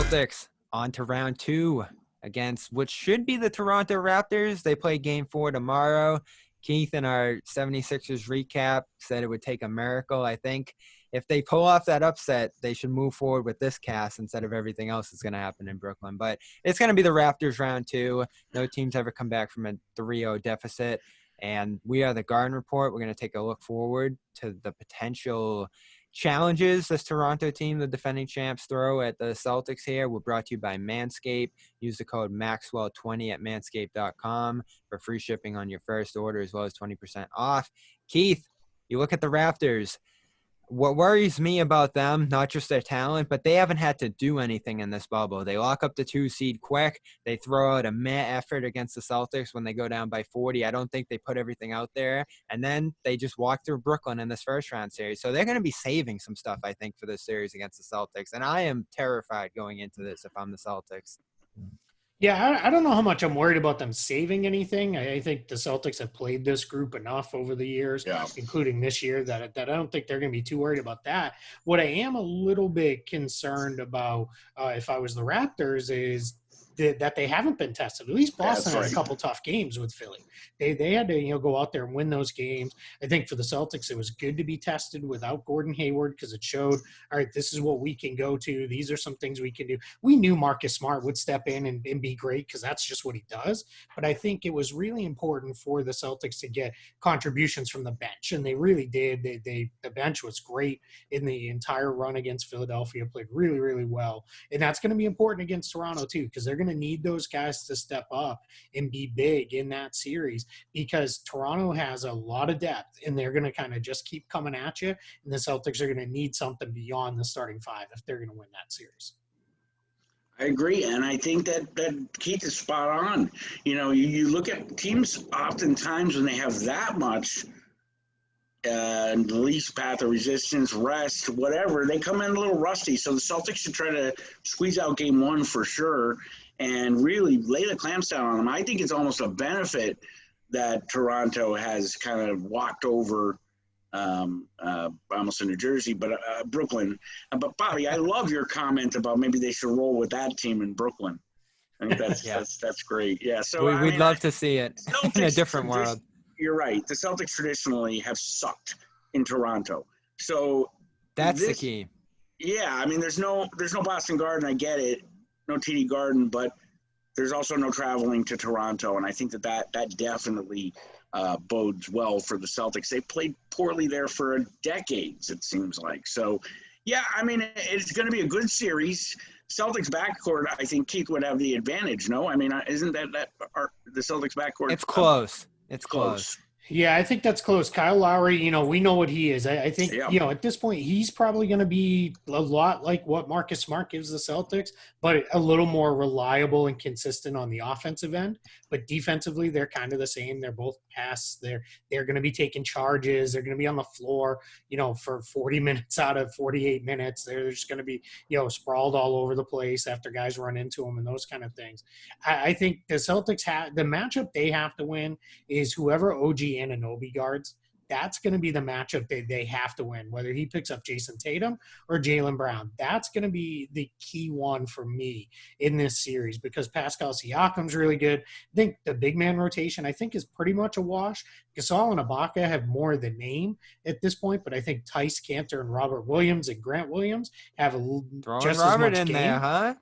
Celtics on to round 2 against what should be the Toronto Raptors. They play game 4 tomorrow. Keith in our 76ers recap said it would take a miracle. I think if they pull off that upset, they should move forward with this cast instead of everything else that's going to happen in Brooklyn. But it's going to be the Raptors round 2. No team's ever come back from a 3-0 deficit. And we are the Garden Report. We're going to take a look forward to the potential challenges this Toronto team, the defending champs, throw at the Celtics here. We're brought to you by Manscaped. Use the code Maxwell20 at manscaped.com for free shipping on your first order as well as 20% off. Keith, you look at the Raptors. What worries me about them, not just their talent, but they haven't had to do anything in this bubble. They lock up the 2 seed quick. They throw out a meh effort against the Celtics when they go down by 40. I don't think they put everything out there. And then they just walk through Brooklyn in this first round series. So they're going to be saving some stuff, I think, for this series against the Celtics. And I am terrified going into this if I'm the Celtics. Yeah, I don't know how much I'm worried about them saving anything. I think the Celtics have played this group enough over the years, including this year, that I don't think they're going to be too worried about that. What I am a little bit concerned about, if I was the Raptors, is that they haven't been tested. At least Boston had a couple tough games with Philly. They had to go out there and win those games. I think for the Celtics, it was good to be tested without Gordon Hayward because it showed, all right, this is what we can go to. These are some things we can do. We knew Marcus Smart would step in and be great because that's just what he does. But I think it was really important for the Celtics to get contributions from the bench, and they really did. The bench was great in the entire run against Philadelphia, played really, really well. And that's going to be important against Toronto too, because they're going to need those guys to step up and be big in that series, because Toronto has a lot of depth and they're going to kind of just keep coming at you, and the Celtics are going to need something beyond the starting 5 if they're going to win that series. I agree, and I think that Keith is spot on. You look at teams oftentimes when they have that much least path of resistance, rest, whatever, they come in a little rusty. So the Celtics should try to squeeze out game 1 for sure and really lay the clamps down on them. I think it's almost a benefit that Toronto has kind of walked over almost in New Jersey, but Brooklyn. But Bobby, I love your comment about maybe they should roll with that team in Brooklyn. I think that's great. Yeah, so we'd love to see it in a different world. You're right. The Celtics traditionally have sucked in Toronto, so that's the key. Yeah, I mean, there's no Boston Garden. I get it, no TD Garden, but there's also no traveling to Toronto, and I think that definitely bodes well for the Celtics. They played poorly there for decades, it seems like. So, yeah, I mean, it's going to be a good series. Celtics backcourt, I think Keith would have the advantage. No, I mean, isn't that the Celtics backcourt? It's close. It's close. Yeah, I think that's close. Kyle Lowry, we know what he is. I think, at this point, he's probably going to be a lot like what Marcus Smart gives the Celtics, but a little more reliable and consistent on the offensive end. But defensively, they're kind of the same. They're both pass. They're going to be taking charges. They're going to be on the floor, for 40 minutes out of 48 minutes. They're just going to be, sprawled all over the place after guys run into them and those kind of things. I think the Celtics the matchup they have to win is whoever OG Anunoby guards. That's going to be the matchup they have to win, whether he picks up Jason Tatum or Jaylen Brown. That's going to be the key one for me in this series, because Pascal Siakam's really good. I think the big man rotation, is pretty much a wash. Gasol and Ibaka have more of the name at this point, but I think Tice Cantor and Robert Williams and Grant Williams have just Robert as much in game. There, huh?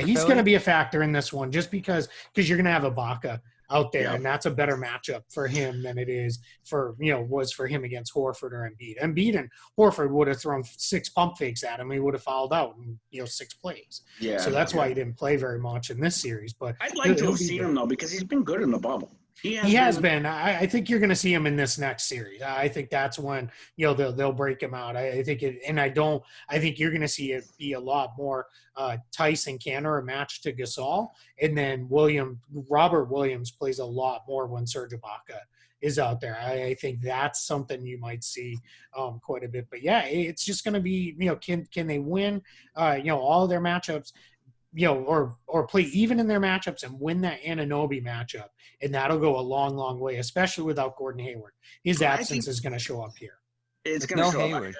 He's going to be a factor in this one just because you're going to have Ibaka out there, and that's a better matchup for him than it is was for him against Horford or Embiid. Embiid and Horford would have thrown 6 pump fakes at him. He would have fouled out in 6 plays. Yeah. So that's why he didn't play very much in this series. But I'd like to have seen him though, because he's been good in the bubble. He has been. I think you're going to see him in this next series. I think that's when they'll break him out. I think you're going to see it be a lot more Tyson Cantor a match to Gasol, and then Robert Williams plays a lot more when Serge Ibaka is out there. I think that's something you might see quite a bit. But yeah, it's just going to be can they win all of their matchups? Or play even in their matchups and win that Anunoby matchup. And that'll go a long, long way, especially without Gordon Hayward. His absence is going to show up here. It's going to show up.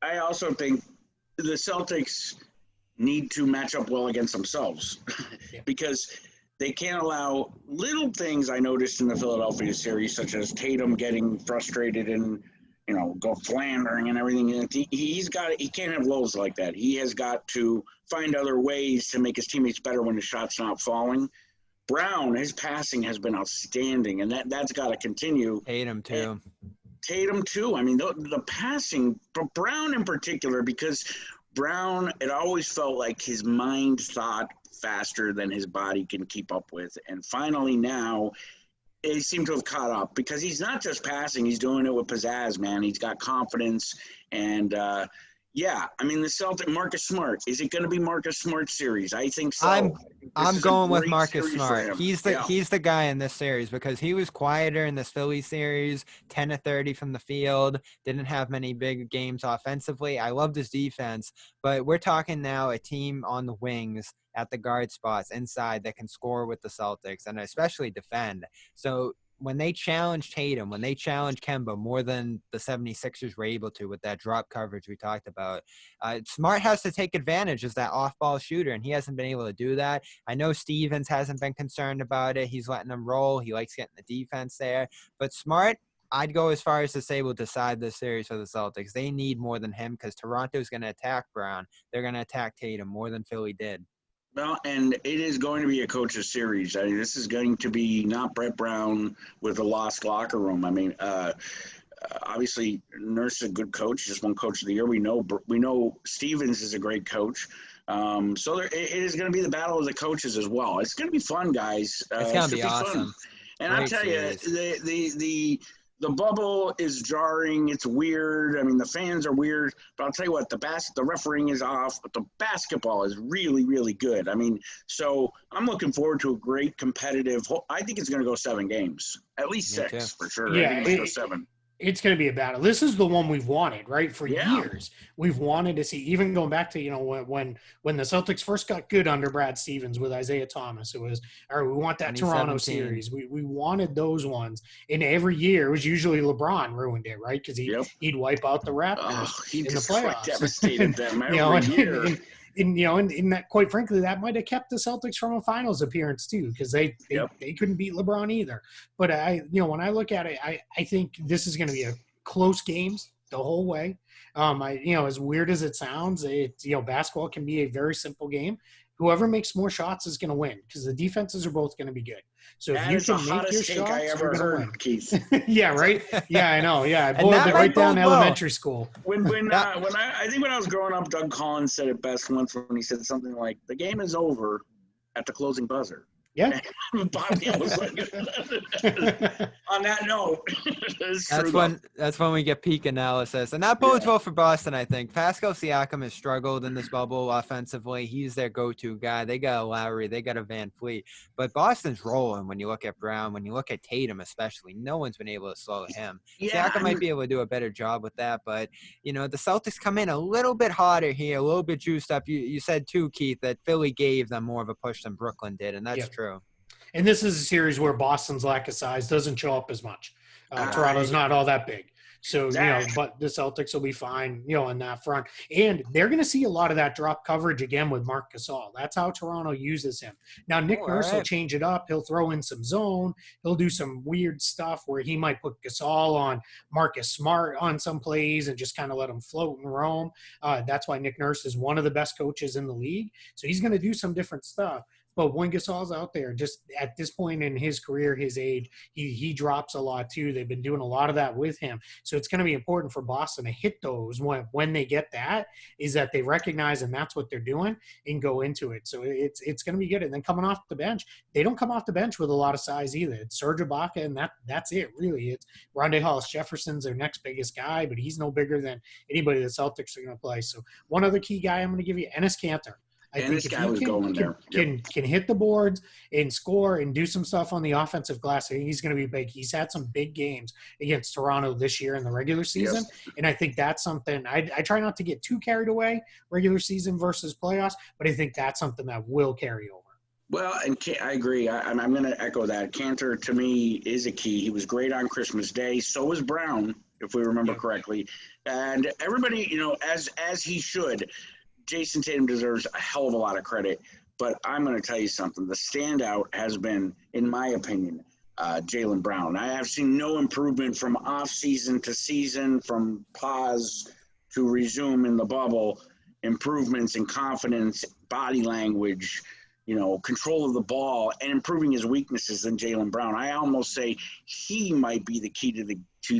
I also think the Celtics, need to match up well against themselves because they can't allow little things I noticed in the Philadelphia series, such as Tatum getting frustrated and, go floundering and everything. He can't have lows like that. He has got to find other ways to make his teammates better when the shot's not falling. Brown, his passing has been outstanding, and that's got to continue. Tatum too. I mean, the passing, but Brown in particular, because Brown, it always felt like his mind thought faster than his body can keep up with. And finally now, it seemed to have caught up because he's not just passing, he's doing it with pizzazz, man. He's got confidence. And, I mean, the Celtic, Marcus Smart, is it going to be Marcus Smart's series? I think so. I'm going with Marcus Smart. He's the guy in this series because he was quieter in this Philly series, 10 of 30 from the field, didn't have many big games offensively. I loved his defense, but we're talking now a team on the wings at the guard spots inside that can score with the Celtics and especially defend. So when they challenge Tatum, when they challenge Kemba more than the 76ers were able to with that drop coverage we talked about, Smart has to take advantage as that off-ball shooter, and he hasn't been able to do that. I know Stevens hasn't been concerned about it. He's letting them roll. He likes getting the defense there. But Smart, I'd go as far as to say will decide this series for the Celtics. They need more than him because Toronto's going to attack Brown. They're going to attack Tatum more than Philly did. Well, and it is going to be a coach's series. I mean, this is going to be not Brett Brown with a lost locker room. I mean, obviously, Nurse is a good coach. Just won Coach of the Year. We know Stevens is a great coach. So it is going to be the battle of the coaches as well. It's going to be fun, guys. It's going to be awesome. Fun. And I'll tell you, the bubble is jarring. It's weird. I mean, the fans are weird. But I'll tell you what, the refereeing is off. But the basketball is really, really good. I mean, so I'm looking forward to a great competitive – I think it's going to go 7 games. At least 6 for sure. Yeah, I think it's going to go 7. It's going to be a battle. This is the one we've wanted, right? For years, we've wanted to see, even going back to, when the Celtics first got good under Brad Stevens with Isaiah Thomas, it was, all right, we want that Toronto series. We wanted those ones. And every year, it was usually LeBron ruined it, right? Because he'd wipe out the Raptors in the playoffs. Devastated them every year. And that, quite frankly, that might have kept the Celtics from a finals appearance too, because they couldn't beat LeBron either. But when I look at it, I think this is going to be a close games the whole way. As weird as it sounds, basketball can be a very simple game. Whoever makes more shots is going to win because the defenses are both going to be good. So if you can make your shots, I ever heard, Keith. Yeah, right. Yeah, I know. Yeah, I boiled it right down elementary school. When I think when I was growing up, Doug Collins said it best once when he said something like, "The game is over at the closing buzzer." Yeah. Bobby was like, on that note, that's when we get peak analysis, and that bodes well for Boston. I think Pascal Siakam has struggled in this bubble offensively. He's their go-to guy. They got a Lowry, they got a Van Fleet, but Boston's rolling. When you look at Brown, when you look at Tatum, especially, no one's been able to slow him. Siakam might be able to do a better job with that, but the Celtics come in a little bit hotter here, a little bit juiced up. You said too, Keith, that Philly gave them more of a push than Brooklyn did, and that's true. And this is a series where Boston's lack of size doesn't show up as much. Toronto's not all that big. So, but the Celtics will be fine, on that front. And they're going to see a lot of that drop coverage again with Marc Gasol. That's how Toronto uses him. Now, Nick Nurse will change it up. He'll throw in some zone. He'll do some weird stuff where he might put Gasol on Marcus Smart on some plays and just kind of let him float and roam. That's why Nick Nurse is one of the best coaches in the league. So he's going to do some different stuff. But when Gasol's out there, just at this point in his career, his age, he drops a lot too. They've been doing a lot of that with him. So it's going to be important for Boston to hit those when they get that, is that they recognize and that's what they're doing and go into it. So it's going to be good. And then coming off the bench, they don't come off the bench with a lot of size either. It's Serge Ibaka, and that's it, really. It's Rondae Hollis-Jefferson's their next biggest guy, but he's no bigger than anybody the Celtics are going to play. So one other key guy I'm going to give you, Enes Kanter. I think if he can hit the boards and score and do some stuff on the offensive glass, I think he's going to be big. He's had some big games against Toronto this year in the regular season, and I think that's something I try not to get too carried away, regular season versus playoffs, but I think that's something that will carry over. Well, and I agree. I'm going to echo that. Kanter, to me, is a key. He was great on Christmas Day. So was Brown, if we remember correctly. And everybody, as he should. Jason Tatum deserves a hell of a lot of credit, but I'm going to tell you something. The standout has been, in my opinion, Jaylen Brown. I have seen no improvement from off-season to season, from pause to resume in the bubble, improvements in confidence, body language, control of the ball, and improving his weaknesses than Jaylen Brown. I almost say he might be the key to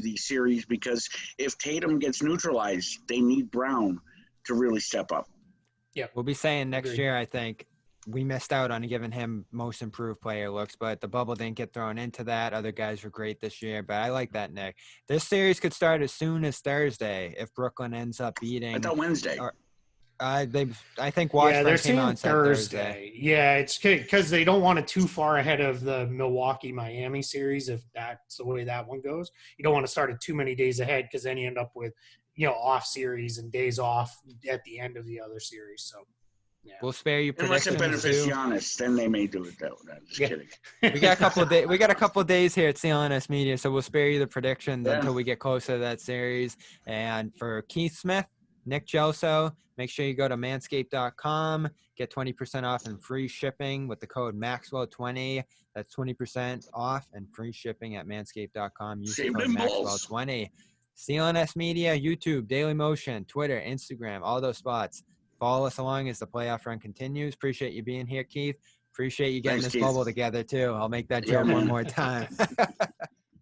the series, because if Tatum gets neutralized, they need Brown to really step up. Yeah, we'll be saying next Agreed. year, I think, we missed out on giving him most improved player looks, but the bubble didn't get thrown into that. Other guys were great this year, but I like that, Nick. This series could start as soon as Thursday if Brooklyn ends up beating. I thought Wednesday. I think Yeah, they're Washburn came out saying and said Thursday. Yeah, it's because they don't want it too far ahead of the Milwaukee-Miami series. If that's the way that one goes, you don't want to start it too many days ahead, because then you end up with, off series and days off at the end of the other series. So, yeah, we'll spare you unless it predictions benefits too. Giannis, then they may do it that way. I'm just kidding. We got a couple of days. We got a couple of days here at CLNS Media, so we'll spare you the predictions until we get closer to that series. And for Keith Smith, Nick Gelso, make sure you go to manscaped.com, get 20% off and free shipping with the code Maxwell20. That's 20% off and free shipping at manscaped.com. Use the code Maxwell20. CLNS Media, YouTube, Daily Motion, Twitter, Instagram, all those spots. Follow us along as the playoff run continues. Appreciate you being here, Keith. Appreciate you getting this bubble together, too. I'll make that joke one more time.